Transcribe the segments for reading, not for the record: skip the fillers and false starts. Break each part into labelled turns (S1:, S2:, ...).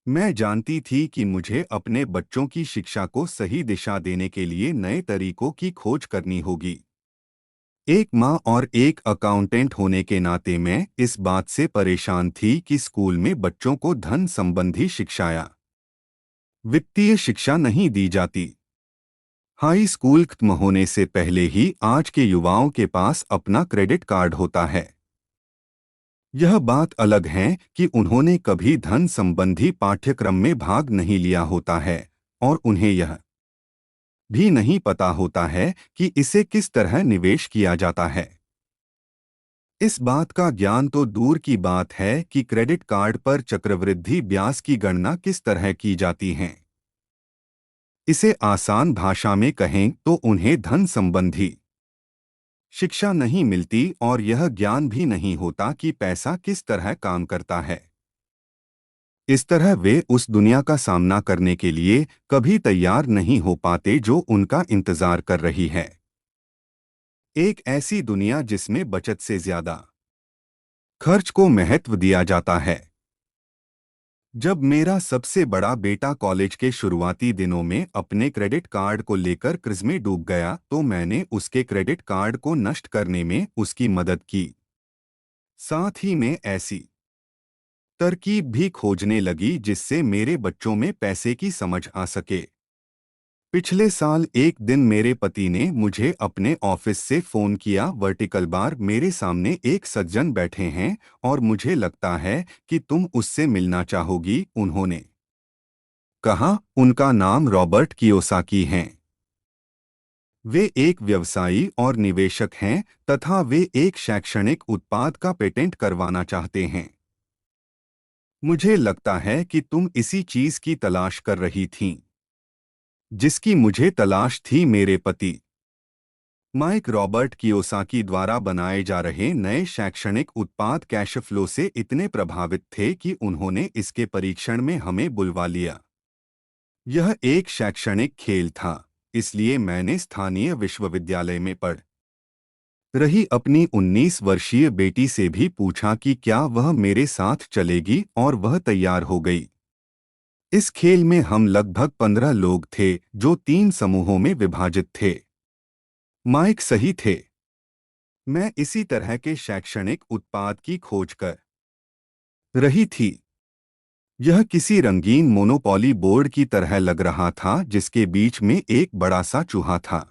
S1: मैं जानती थी कि मुझे अपने बच्चों की शिक्षा को सही दिशा देने के लिए नए तरीकों की खोज करनी होगी। एक माँ और एक अकाउंटेंट होने के नाते मैं इस बात से परेशान थी कि स्कूल में बच्चों को धन संबंधी शिक्षा या वित्तीय शिक्षा नहीं दी जाती। हाई स्कूल खत्म होने से पहले ही आज के युवाओं के पास अपना क्रेडिट कार्ड होता है। यह बात अलग है कि उन्होंने कभी धन संबंधी पाठ्यक्रम में भाग नहीं लिया होता है और उन्हें यह भी नहीं पता होता है कि इसे किस तरह निवेश किया जाता है। इस बात का ज्ञान तो दूर की बात है कि क्रेडिट कार्ड पर चक्रवृद्धि ब्याज की गणना किस तरह की जाती है। इसे आसान भाषा में कहें तो उन्हें धन संबंधी शिक्षा नहीं मिलती और यह ज्ञान भी नहीं होता कि पैसा किस तरह काम करता है। इस तरह वे उस दुनिया का सामना करने के लिए कभी तैयार नहीं हो पाते जो उनका इंतजार कर रही है। एक ऐसी दुनिया जिसमें बचत से ज्यादा खर्च को महत्व दिया जाता है। जब मेरा सबसे बड़ा बेटा कॉलेज के शुरुआती दिनों में अपने क्रेडिट कार्ड को लेकर क्विज में डूब गया तो मैंने उसके क्रेडिट कार्ड को नष्ट करने में उसकी मदद की। साथ ही मैं ऐसी तरकीब भी खोजने लगी जिससे मेरे बच्चों में पैसे की समझ आ सके। पिछले साल एक दिन मेरे पति ने मुझे अपने ऑफिस से फोन किया। वर्टिकल बार मेरे सामने एक सज्जन बैठे हैं और मुझे लगता है कि तुम उससे मिलना चाहोगी, उन्होंने कहा। उनका नाम रॉबर्ट कियोसाकी है। वे एक व्यवसायी और निवेशक हैं तथा वे एक शैक्षणिक उत्पाद का पेटेंट करवाना चाहते हैं। मुझे लगता है कि तुम इसी चीज की तलाश कर रही थीं जिसकी मुझे तलाश थी। मेरे पति माइक रॉबर्ट कियोसाकी द्वारा बनाए जा रहे नए शैक्षणिक उत्पाद कैश फ्लो से इतने प्रभावित थे कि उन्होंने इसके परीक्षण में हमें बुलवा लिया। यह एक शैक्षणिक खेल था, इसलिए मैंने स्थानीय विश्वविद्यालय में पढ़ रही अपनी 19 वर्षीय बेटी से भी पूछा कि क्या वह मेरे साथ चलेगी और वह तैयार हो गई। इस खेल में हम लगभग 15 लोग थे जो 3 समूहों में विभाजित थे। माइक सही थे। मैं इसी तरह के शैक्षणिक उत्पाद की खोज कर रही थी। यह किसी रंगीन मोनोपोली बोर्ड की तरह लग रहा था जिसके बीच में एक बड़ा सा चूहा था।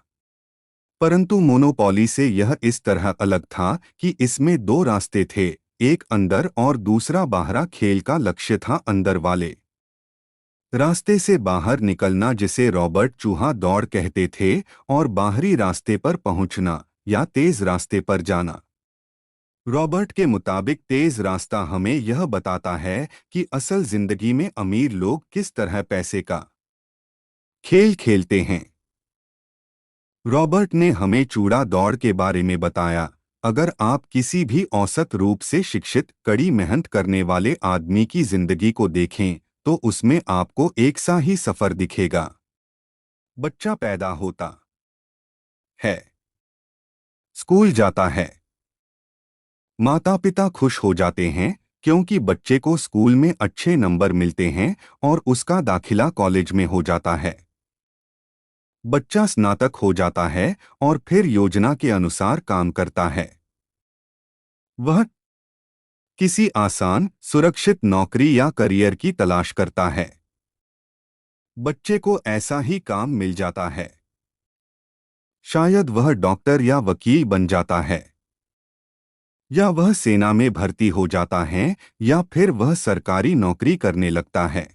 S1: परंतु मोनोपोली से यह इस तरह अलग था कि इसमें दो रास्ते थे, एक अंदर और दूसरा बाहर। खेल का लक्ष्य था अंदर वाले रास्ते से बाहर निकलना, जिसे रॉबर्ट चूहा दौड़ कहते थे, और बाहरी रास्ते पर पहुंचना या तेज रास्ते पर जाना। रॉबर्ट के मुताबिक तेज रास्ता हमें यह बताता है कि असल जिंदगी में अमीर लोग किस तरह पैसे का खेल खेलते हैं। रॉबर्ट ने हमें चूड़ा दौड़ के बारे में बताया। अगर आप किसी भी औसत रूप से शिक्षित, कड़ी मेहनत करने वाले आदमी की जिंदगी को देखें तो उसमें आपको एक सा ही सफर दिखेगा। बच्चा पैदा होता है, स्कूल जाता है, माता पिता खुश हो जाते हैं क्योंकि बच्चे को स्कूल में अच्छे नंबर मिलते हैं और उसका दाखिला कॉलेज में हो जाता है। बच्चा स्नातक हो जाता है और फिर योजना के अनुसार काम करता है। वह किसी आसान, सुरक्षित नौकरी या करियर की तलाश करता है। बच्चे को ऐसा ही काम मिल जाता है। शायद वह डॉक्टर या वकील बन जाता है, या वह सेना में भर्ती हो जाता है, या फिर वह सरकारी नौकरी करने लगता है।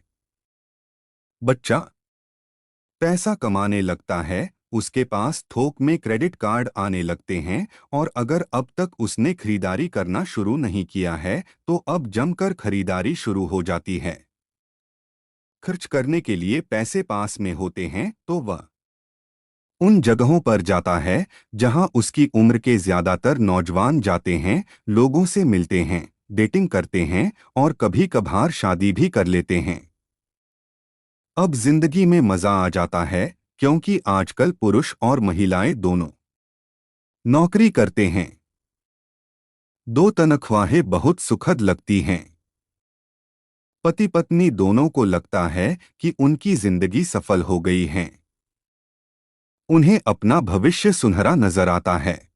S1: बच्चा पैसा कमाने लगता है, उसके पास थोक में क्रेडिट कार्ड आने लगते हैं, और अगर अब तक उसने खरीदारी करना शुरू नहीं किया है तो अब जमकर खरीदारी शुरू हो जाती है। खर्च करने के लिए पैसे पास में होते हैं तो वह उन जगहों पर जाता है जहां उसकी उम्र के ज्यादातर नौजवान जाते हैं, लोगों से मिलते हैं, डेटिंग करते हैं और कभी कभार शादी भी कर लेते हैं। अब जिंदगी में मजा आ जाता है क्योंकि आजकल पुरुष और महिलाएं दोनों नौकरी करते हैं। दो तनख्वाहें बहुत सुखद लगती हैं। पति पत्नी दोनों को लगता है कि उनकी जिंदगी सफल हो गई है। उन्हें अपना भविष्य सुनहरा नजर आता है।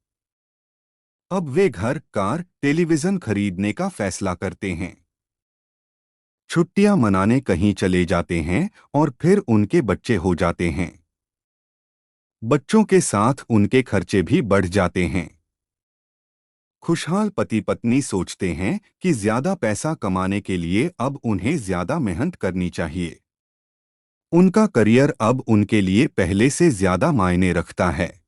S1: अब वे घर, कार, टेलीविजन खरीदने का फैसला करते हैं। छुट्टियां मनाने कहीं चले जाते हैं और फिर उनके बच्चे हो जाते हैं। बच्चों के साथ उनके खर्चे भी बढ़ जाते हैं। खुशहाल पति पत्नी सोचते हैं कि ज्यादा पैसा कमाने के लिए अब उन्हें ज्यादा मेहनत करनी चाहिए। उनका करियर अब उनके लिए पहले से ज्यादा मायने रखता है।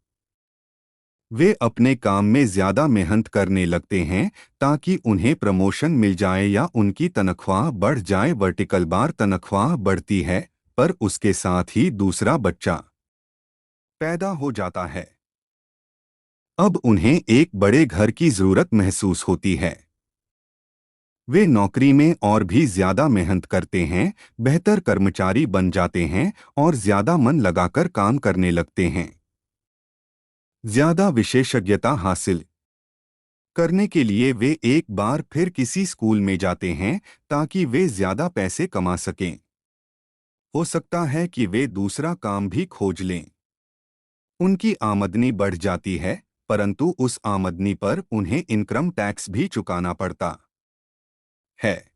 S1: वे अपने काम में ज्यादा मेहनत करने लगते हैं ताकि उन्हें प्रमोशन मिल जाए या उनकी तनख्वाह बढ़ जाए। वर्टिकल बार तनख्वाह बढ़ती है, पर उसके साथ ही दूसरा बच्चा पैदा हो जाता है। अब उन्हें एक बड़े घर की जरूरत महसूस होती है। वे नौकरी में और भी ज्यादा मेहनत करते हैं, बेहतर कर्मचारी बन जाते हैं और ज्यादा मन लगाकर काम करने लगते हैं। ज्यादा विशेषज्ञता हासिल करने के लिए वे एक बार फिर किसी स्कूल में जाते हैं ताकि वे ज्यादा पैसे कमा सकें। हो सकता है कि वे दूसरा काम भी खोज लें। उनकी आमदनी बढ़ जाती है, परंतु उस आमदनी पर उन्हें इनकम टैक्स भी चुकाना पड़ता है।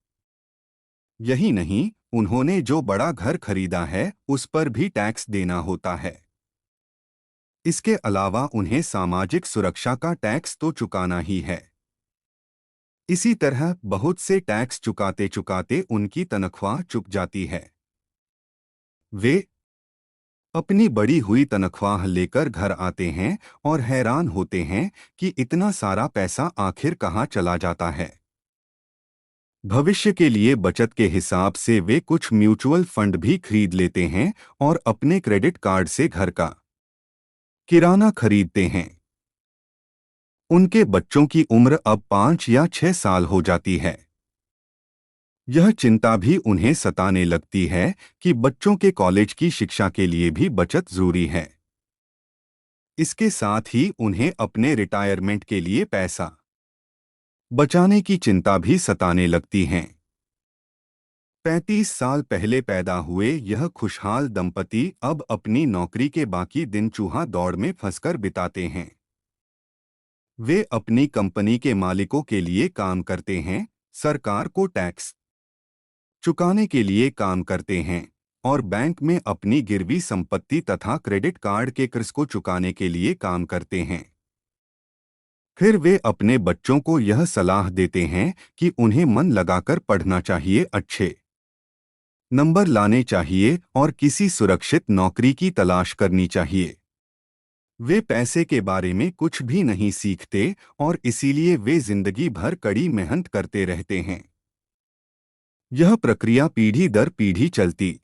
S1: यही नहीं, उन्होंने जो बड़ा घर खरीदा है उस पर भी टैक्स देना होता है। इसके अलावा उन्हें सामाजिक सुरक्षा का टैक्स तो चुकाना ही है। इसी तरह बहुत से टैक्स चुकाते चुकाते उनकी तनख्वाह चुक जाती है। वे अपनी बढ़ी हुई तनख्वाह लेकर घर आते हैं और हैरान होते हैं कि इतना सारा पैसा आखिर कहाँ चला जाता है। भविष्य के लिए बचत के हिसाब से वे कुछ म्यूचुअल फंड भी खरीद लेते हैं और अपने क्रेडिट कार्ड से घर का किराना खरीदते हैं। उनके बच्चों की उम्र अब 5 या 6 साल हो जाती है। यह चिंता भी उन्हें सताने लगती है कि बच्चों के कॉलेज की शिक्षा के लिए भी बचत जरूरी है। इसके साथ ही उन्हें अपने रिटायरमेंट के लिए पैसा बचाने की चिंता भी सताने लगती है। 35 साल पहले पैदा हुए यह खुशहाल दंपति अब अपनी नौकरी के बाकी दिन चूहा दौड़ में फंसकर बिताते हैं। वे अपनी कंपनी के मालिकों के लिए काम करते हैं, सरकार को टैक्स चुकाने के लिए काम करते हैं और बैंक में अपनी गिरवी संपत्ति तथा क्रेडिट कार्ड के कर्ज को चुकाने के लिए काम करते हैं। फिर वे अपने बच्चों को यह सलाह देते हैं कि उन्हें मन लगाकर पढ़ना चाहिए, अच्छे नंबर लाने चाहिए और किसी सुरक्षित नौकरी की तलाश करनी चाहिए। वे पैसे के बारे में कुछ भी नहीं सीखते और इसीलिए वे जिंदगी भर कड़ी मेहनत करते रहते हैं। यह प्रक्रिया पीढ़ी दर पीढ़ी चलती